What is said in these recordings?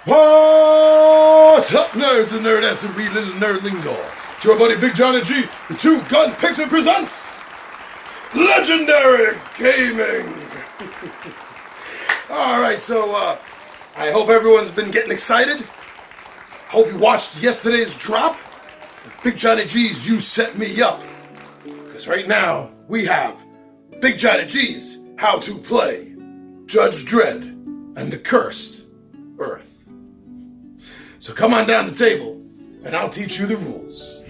What's up, nerds and nerdettes and wee little nerdlings all? It's your buddy Big Johnny G, the two-gun Pixie presents Legendary Gaming. Alright, so I hope everyone's been getting excited. I hope you watched yesterday's drop of Big Johnny G's You Set Me Up. Because right now, we have Big Johnny G's How to Play Judge Dredd and the Cursed Earth. So come on down the table, and I'll teach you the rules.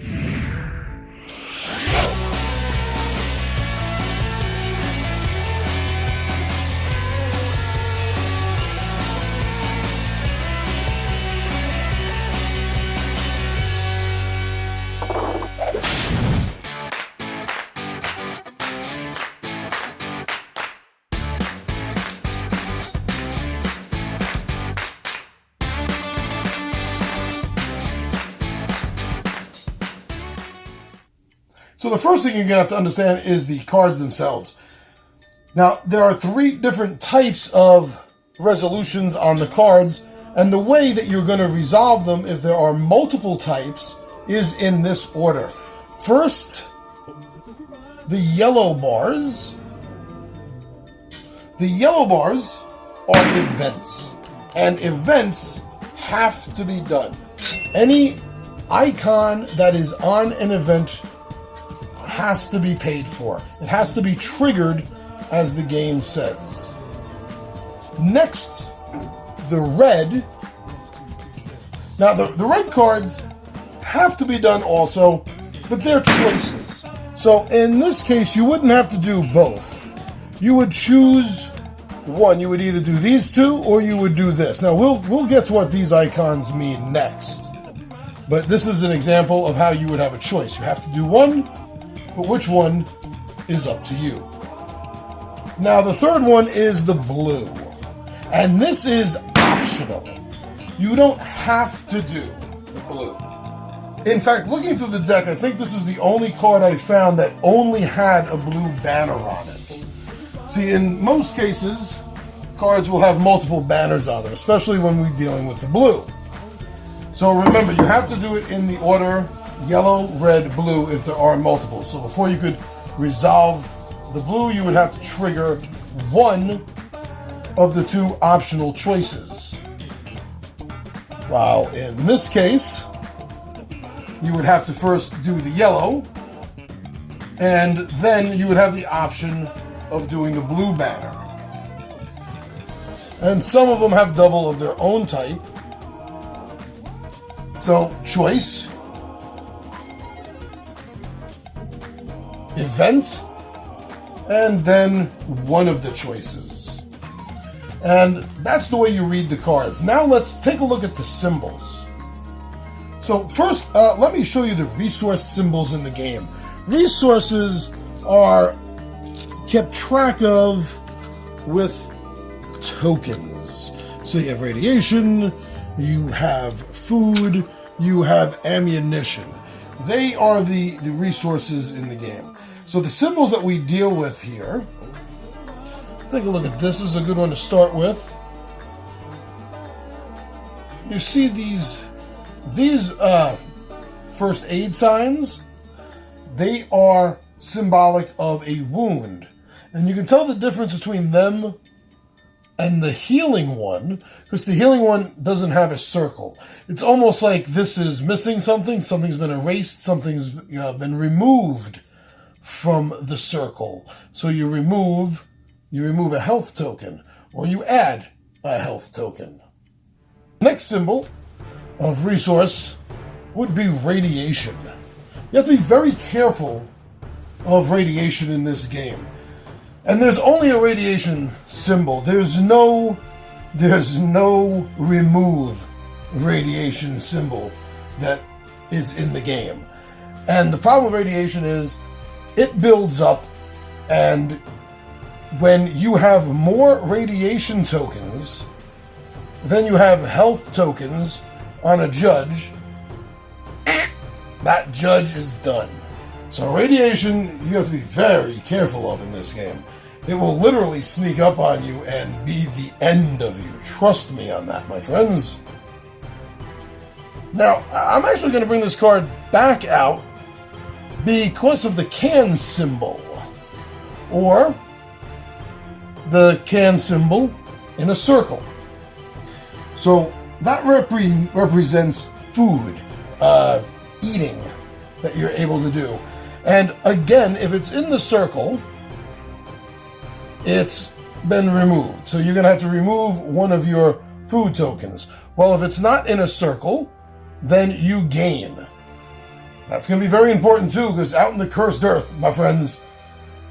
So the first thing you're going to have to understand is the cards themselves. Now, there are three different types of resolutions on the cards, and the way that you're going to resolve them if there are multiple types is in this order. First, the yellow bars. The yellow bars are events, and events have to be done. Any icon that is on an event has to be paid for. It has to be triggered as the game says. Next, the red. Now, the red cards have to be done also, but they're choices. So in this case, you wouldn't have to do both. You would choose one. You would either do these two or you would do this. Now, we'll get to what these icons mean next. But this is an example of how you would have a choice. You have to do one, but which one is up to you. Now, the third one is the blue. And this is optional. You don't have to do the blue. In fact, looking through the deck, I think this is the only card I found that only had a blue banner on it. See, in most cases, cards will have multiple banners on them, especially when we're dealing with the blue. So remember, you have to do it in the order yellow, red, blue if there are multiple. So before you could resolve the blue, you would have to trigger one of the two optional choices. While in this case, you would have to first do the yellow, and then you would have the option of doing the blue banner. And some of them have double of their own type. So, choice, event, and then one of the choices. And that's the way you read the cards. Now let's take a look at the symbols. So first, let me show you the resource symbols in the game. Resources are kept track of with tokens. So you have radiation, you have food, you have ammunition. They are the resources in the game. So the symbols that we deal with here, take a look at this. This is a good one to start with. You see these first aid signs, they are symbolic of a wound. And you can tell the difference between them and the healing one, because the healing one doesn't have a circle. It's almost like this is missing something, something's been erased, something's been removed from the circle. So you remove a health token, or you add a health token. Next symbol of resource would be radiation. You have to be very careful of radiation in this game. And there's only a radiation symbol. There's no remove radiation symbol that is in the game. And the problem with radiation is it builds up, and when you have more radiation tokens than you have health tokens on a judge, that judge is done. So radiation, you have to be very careful of in this game. It will literally sneak up on you and be the end of you. Trust me on that, my friends. Now, I'm actually going to bring this card back out because of the can symbol, or the can symbol in a circle. So that represents food, eating that you're able to do. And again, if it's in the circle, it's been removed. So you're going to have to remove one of your food tokens. Well, if it's not in a circle, then you gain. That's going to be very important too, because out in the cursed earth, my friends,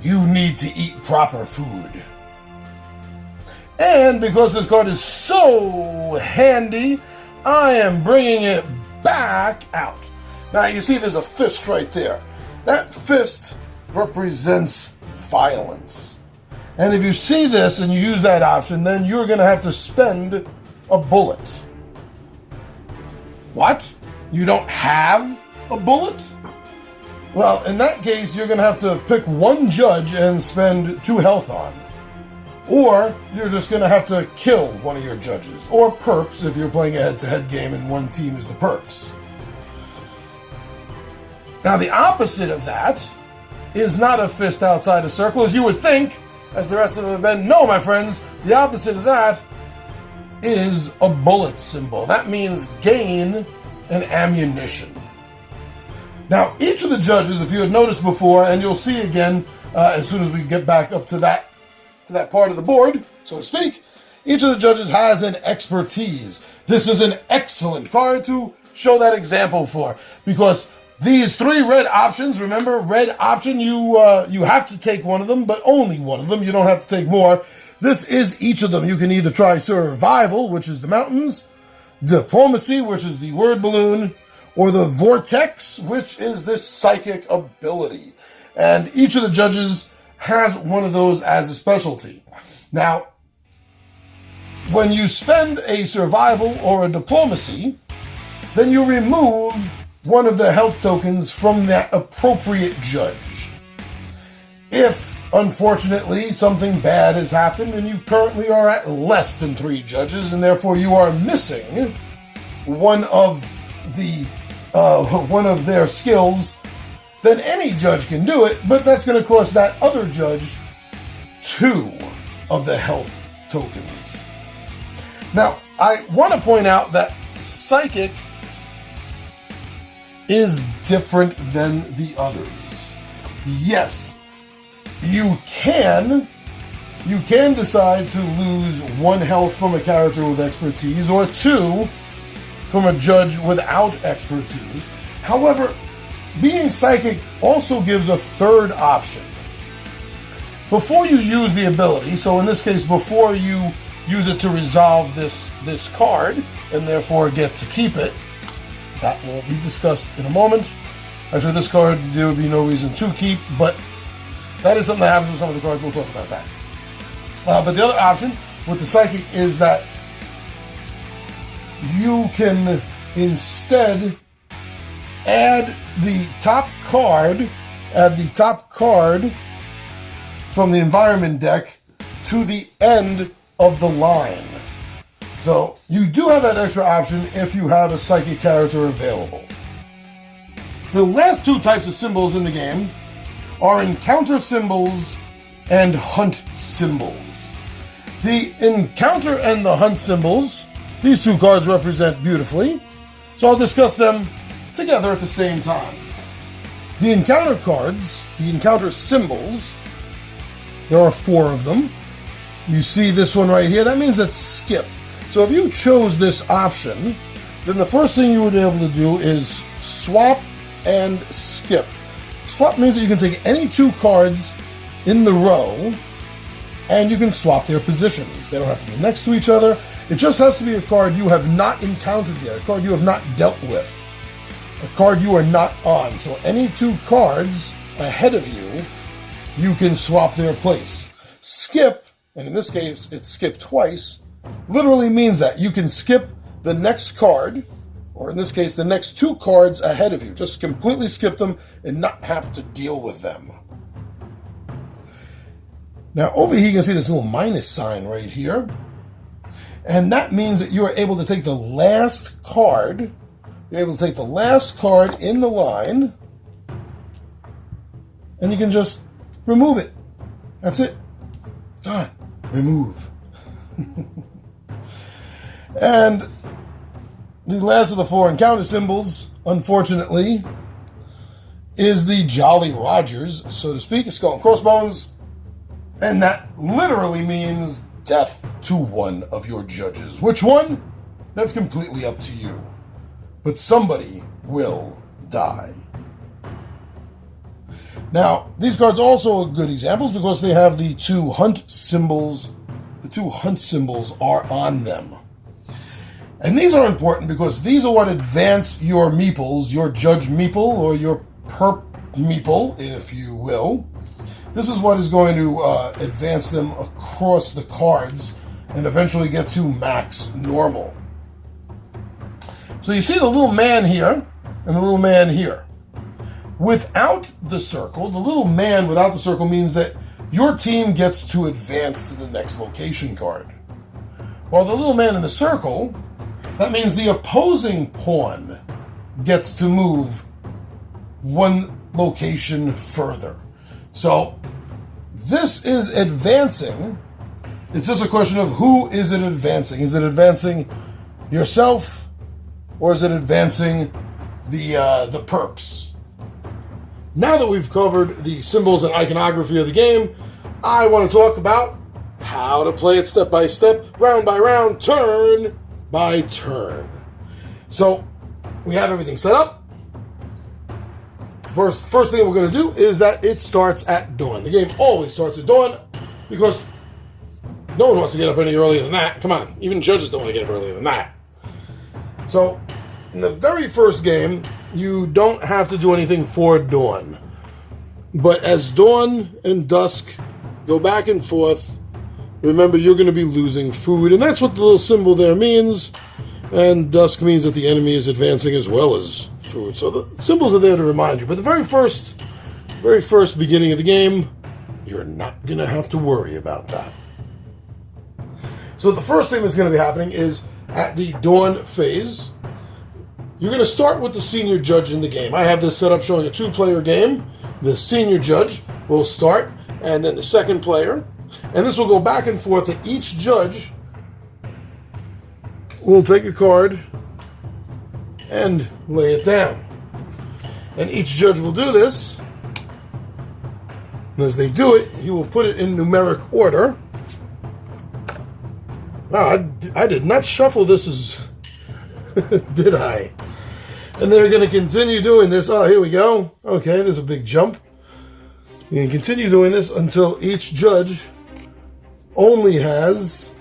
you need to eat proper food. And because this card is so handy, I am bringing it back out. Now you see there's a fist right there. That fist represents violence. And if you see this and you use that option, then you're going to have to spend a bullet. What? You don't have a bullet? Well, in that case, you're going to have to pick one judge and spend 2 health on. Or you're just going to have to kill one of your judges. Or perps if you're playing a head-to-head game and one team is the perps. Now, the opposite of that is not a fist outside a circle, as you would think, as the rest of them have been. No, my friends, the opposite of that is a bullet symbol. That means gain an ammunition. Now, each of the judges, if you had noticed before, and you'll see again as soon as we get back up to that part of the board, so to speak, each of the judges has an expertise. This is an excellent card to show that example for, because these 3 red options, remember, red option, you have to take one of them, but only one of them. You don't have to take more. This is each of them. You can either try survival, which is the mountains, diplomacy, which is the word balloon, or the vortex, which is this psychic ability. And each of the judges has one of those as a specialty. Now, when you spend a survival or a diplomacy, then you remove one of the health tokens from that appropriate judge. If, unfortunately, something bad has happened and you currently are at less than 3 judges and therefore you are missing one of their skills, then any judge can do it, but that's going to cost that other judge 2 of the health tokens. Now, I want to point out that psychic is different than the others. Yes, you can decide to lose 1 health from a character with expertise or 2 from a judge without expertise. However, being psychic also gives a 3rd option. Before you use the ability, so in this case, before you use it to resolve this card, and therefore get to keep it, that will be discussed in a moment. Actually, this card, there would be no reason to keep, but that is something that happens with some of the cards. We'll talk about that. But the other option with the psychic is that you can instead add the top card from the environment deck to the end of the line. So you do have that extra option if you have a psychic character available. The last 2 types of symbols in the game are encounter symbols and hunt symbols. The encounter and the hunt symbols, these 2 cards represent beautifully, so I'll discuss them together at the same time. The encounter cards, the encounter symbols, there are 4 of them. You see this one right here, that means that's skip. So if you chose this option, then the first thing you would be able to do is swap and skip. Swap means that you can take any 2 cards in the row and you can swap their positions. They don't have to be next to each other. It just has to be a card you have not encountered yet, a card you have not dealt with, a card you are not on. So any 2 cards ahead of you, you can swap their place. Skip, and in this case it's skip twice, literally means that you can skip the next card, or in this case the next 2 cards ahead of you. Just completely skip them and not have to deal with them. Now over here you can see this little minus sign right here. And that means that you are able to take the last card you're able to take the last card in the line, and you can just remove it. That's it. Done. Remove. And the last of the 4 encounter symbols, unfortunately, is the Jolly Rogers, so to speak, a skull and crossbones. And that literally means death to one of your judges. Which one? That's completely up to you. But somebody will die. Now, these cards also are good examples because they have the 2 hunt symbols. The 2 hunt symbols are on them. And these are important because these are what advance your meeples, your judge meeple or your perp meeple, if you will. This is what is going to advance them across the cards and eventually get to max normal. So you see the little man here and the little man here. Without the circle, the little man without the circle means that your team gets to advance to the next location card. While the little man in the circle, that means the opposing pawn gets to move one location further. So this is advancing. It's just a question of who is it advancing? Is it advancing yourself or is it advancing the perps? Now that we've covered the symbols and iconography of the game, I want to talk about how to play it step by step, round by round, turn by turn. So we have everything set up. First thing we're going to do is that it starts at dawn. The game always starts at dawn because no one wants to get up any earlier than that. Come on, even judges don't want to get up earlier than that. So in the very first game, you don't have to do anything for dawn. But as dawn and dusk go back and forth, remember, you're going to be losing food, and that's what the little symbol there means. And dusk means that the enemy is advancing as well as food. So the symbols are there to remind you. But the very first beginning of the game, you're not going to have to worry about that. So the first thing that's going to be happening is at the dawn phase, you're going to start with the senior judge in the game. I have this set up showing a 2-player game. The senior judge will start, and then the second player. And this will go back and forth that each judge will take a card and lay it down. And each judge will do this. And as they do it, he will put it in numeric order. Wow, I did not shuffle this as... did I? And they're going to continue doing this. Oh, here we go. Okay, there's a big jump. You can continue doing this until each judge only has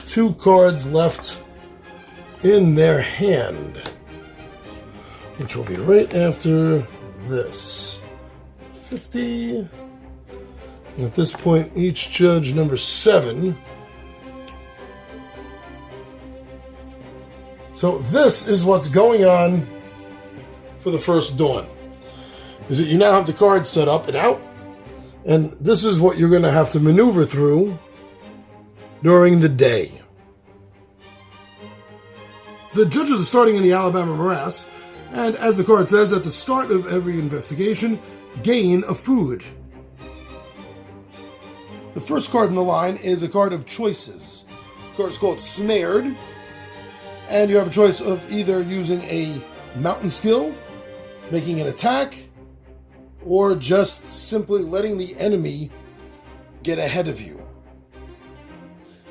2 cards left in their hand, which will be right after this. 50. And at this point, each judge number 7. So this is what's going on for the first dawn. Is that you now have the cards set up and out, and this is what you're going to have to maneuver through during the day. The judges are starting in the Alabama morass, and as the card says, at the start of every investigation, gain a food. The first card in the line is a card of choices. The card is called Snared, and you have a choice of either using a mountain skill, making an attack, or just simply letting the enemy get ahead of you.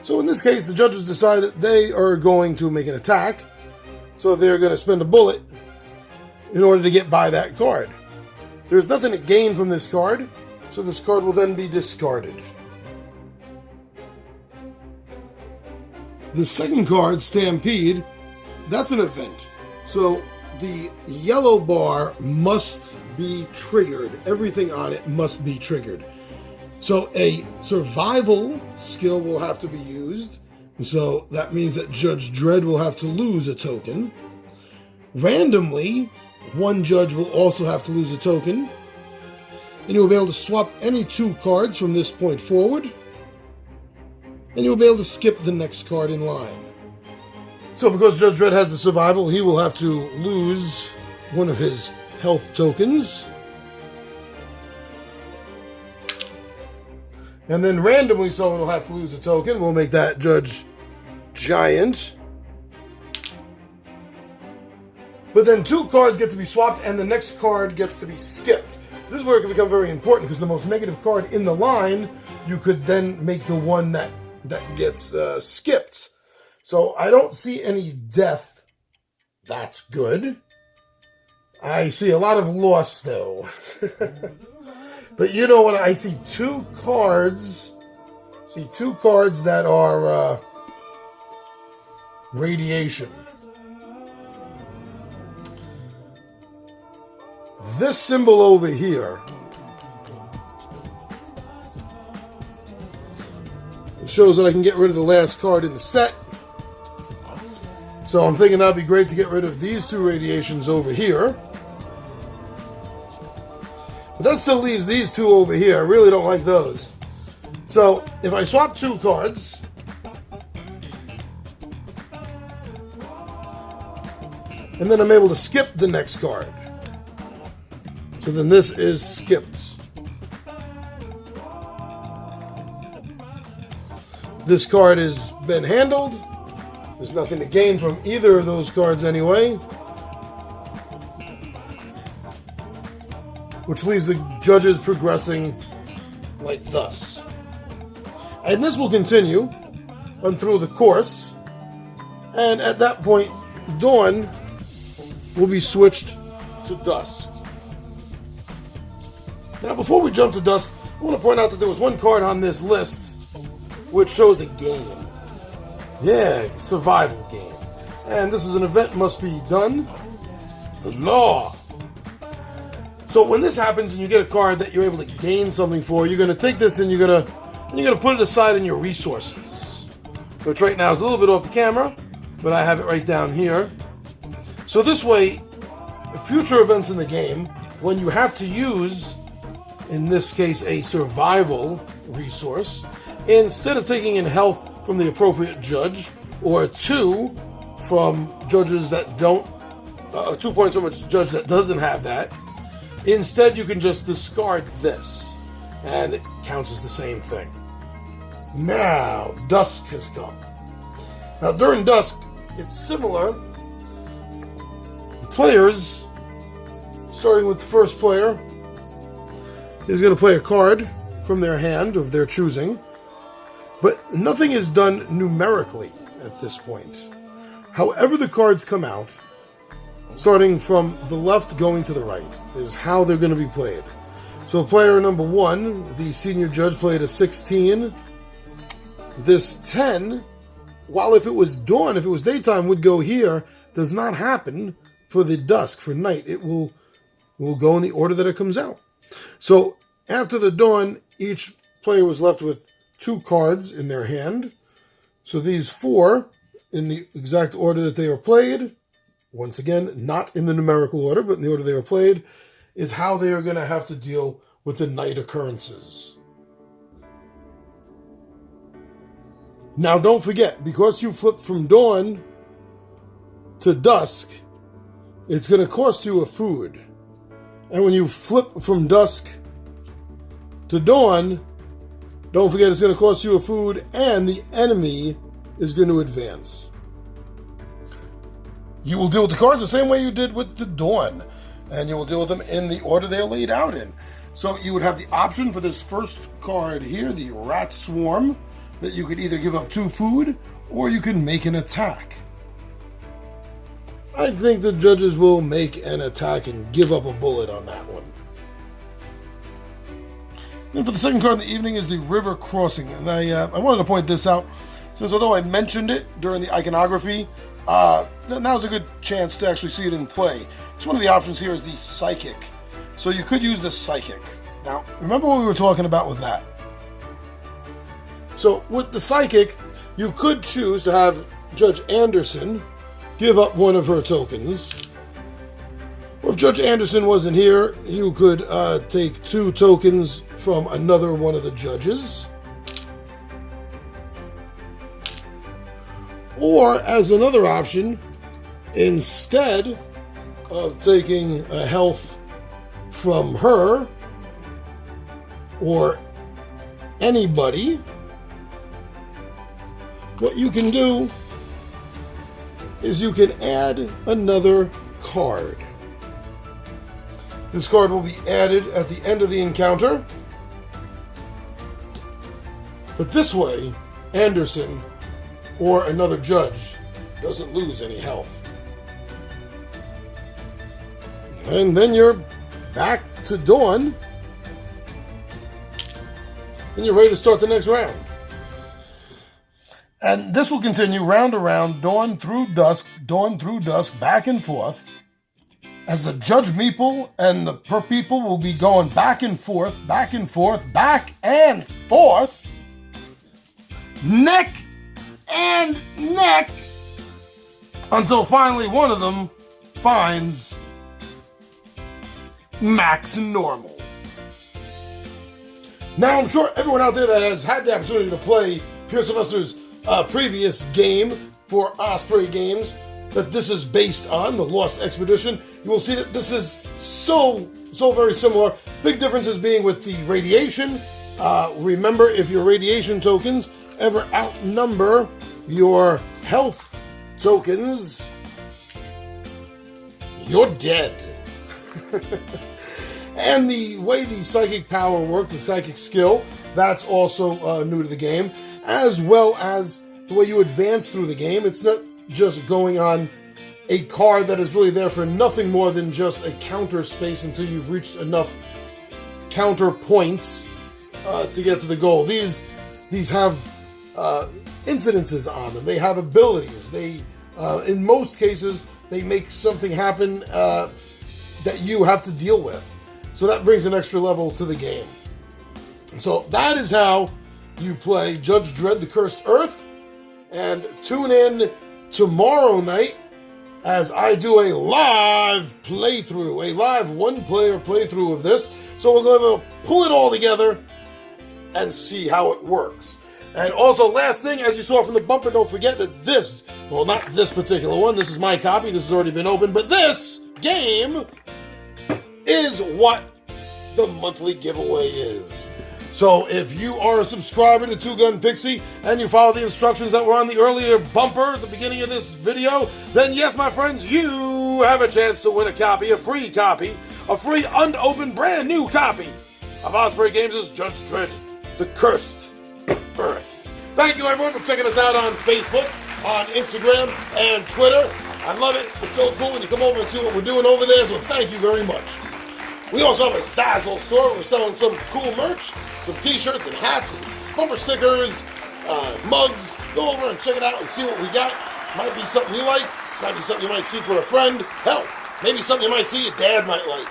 So in this case, the judges decide that they are going to make an attack, so they're going to spend a bullet in order to get by that card. There's nothing to gain from this card, so this card will then be discarded. The second card, Stampede, that's an event. So the yellow bar must be triggered. Everything on it must be triggered. So a survival skill will have to be used. So that means that Judge Dredd will have to lose a token. Randomly, one judge will also have to lose a token. And you'll be able to swap any 2 cards from this point forward. and you'll be able to skip the next card in line. So because Judge Dredd has the survival, he will have to lose one of his health tokens. And then randomly someone will have to lose a token. We'll make that Judge Giant. But then 2 cards get to be swapped and the next card gets to be skipped. So this is where it can become very important, because the most negative card in the line, you could then make the one that gets skipped. So I don't see any death. That's good. I see a lot of loss, though. But you know what? I see 2 cards. See 2 cards that are radiation. This symbol over here shows that I can get rid of the last card in the set. So I'm thinking that'd be great to get rid of these 2 radiations over here. But that still leaves these 2 over here. I really don't like those. So if I swap 2 cards, and then I'm able to skip the next card. So then this is skipped. This card has been handled. There's nothing to gain from either of those cards anyway. Which leaves the judges progressing like thus. And this will continue on through the course. And at that point, dawn will be switched to dusk. Now, before we jump to dusk, I want to point out that there was one card on this list which shows a game. Yeah, survival game. And this is an event must be done. The law. So when this happens and you get a card that you're able to gain something for, you're going to take this and you're going to put it aside in your resources. Which right now is a little bit off the camera, but I have it right down here. So this way, future events in the game, when you have to use, in this case, a survival resource, instead of taking in health from the appropriate judge, or 2 from judges that don't, 2 points from a judge that doesn't have that, instead you can just discard this, and it counts as the same thing. Now, dusk has come. Now, during dusk, it's similar. The players, starting with the first player, is going to play a card from their hand of their choosing, but nothing is done numerically at this point. However the cards come out, starting from the left going to the right, is how they're going to be played. So player number 1, the senior judge, played a 16. This 10, while if it was dawn, if it was daytime, would go here, does not happen for the dusk, for night. It will go in the order that it comes out. So after the dawn, each player was left with 2 cards in their hand. So these 4, in the exact order that they are played, once again, not in the numerical order, but in the order they are played, is how they are going to have to deal with the night occurrences. Now don't forget, because you flipped from dawn to dusk, it's going to cost you a food. And when you flip from dusk to dawn, don't forget it's going to cost you a food, and the enemy is going to advance. You will deal with the cards the same way you did with the dawn, and you will deal with them in the order they're laid out in. So you would have the option for this first card here, the Rat Swarm, that you could either give up 2 food, or you can make an attack. I think the judges will make an attack and give up a bullet on that one. And for the second card of the evening is the River Crossing. And I wanted to point this out, since although I mentioned it during the iconography, now's a good chance to actually see it in play. So one of the options here is the Psychic. So you could use the Psychic. Now, remember what we were talking about with that. So with the Psychic, you could choose to have Judge Anderson give up one of her tokens. Or if Judge Anderson wasn't here, you could take 2 tokens from another one of the judges. Or as another option, instead of taking a health from her or anybody, what you can do is you can add another card. This card will be added at the end of the encounter. But this way, Anderson or another judge doesn't lose any health. And then you're back to Dawn, and you're ready to start the next round. And this will continue round to round, dawn through dusk, back and forth, as the Judge Meeple and the Per People will be going back and forth, back and forth, back and forth, neck and neck, until finally one of them finds max normal. Now, I'm sure everyone out there that has had the opportunity to play Pierce Sylvester's previous game for Osprey Games that this is based on, the Lost Expedition, you will see that this is so very similar. Big differences being with the radiation. Remember, if your radiation tokens ever outnumber your health tokens, you're dead. And the way the psychic power works, the psychic skill, that's also new to the game, as well as the way you advance through the game. It's not just going on a card that is really there for nothing more than just a counter space until you've reached enough counter points to get to the goal. These have incidences on them. They have abilities. They, in most cases, they make something happen that you have to deal with. So that brings an extra level to the game. So that is how you play Judge Dredd, The Cursed Earth. And tune in tomorrow night as I do a live playthrough, a live one-player playthrough of this. So we're going to pull it all together and see how it works. And also, last thing, as you saw from the bumper, don't forget that this, well, not this particular one, this is my copy, this has already been opened, but this game is what the monthly giveaway is. So if you are a subscriber to Two Gun Pixie and you follow the instructions that were on the earlier bumper at the beginning of this video, then yes, my friends, you have a chance to win a copy, a free unopened, brand new copy of Osprey Games' Judge Dredd, The Cursed Earth. Thank you, everyone, for checking us out on Facebook, on Instagram, and Twitter. I love it. It's so cool when you come over and see what we're doing over there, so thank you very much. We also have a Zazzle store. We're selling some cool merch, some t-shirts and hats and bumper stickers, mugs. Go over and check it out and see what we got. Might be something you like. Might be something you might see for a friend. Hell, maybe something you might see your dad might like.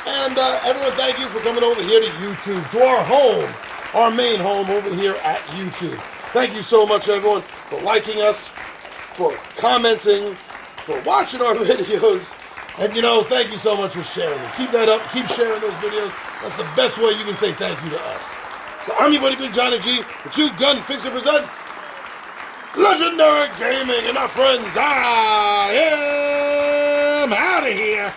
And everyone, thank you for coming over here to YouTube, to our home, our main home over here at YouTube. Thank you so much, everyone, for liking us, for commenting, for watching our videos. And, thank you so much for sharing them. Keep that up. Keep sharing those videos. That's the best way you can say thank you to us. So I'm your buddy Big Johnny G. The Two Gun Pixie presents Legendary Gaming. And my friends, I am out of here.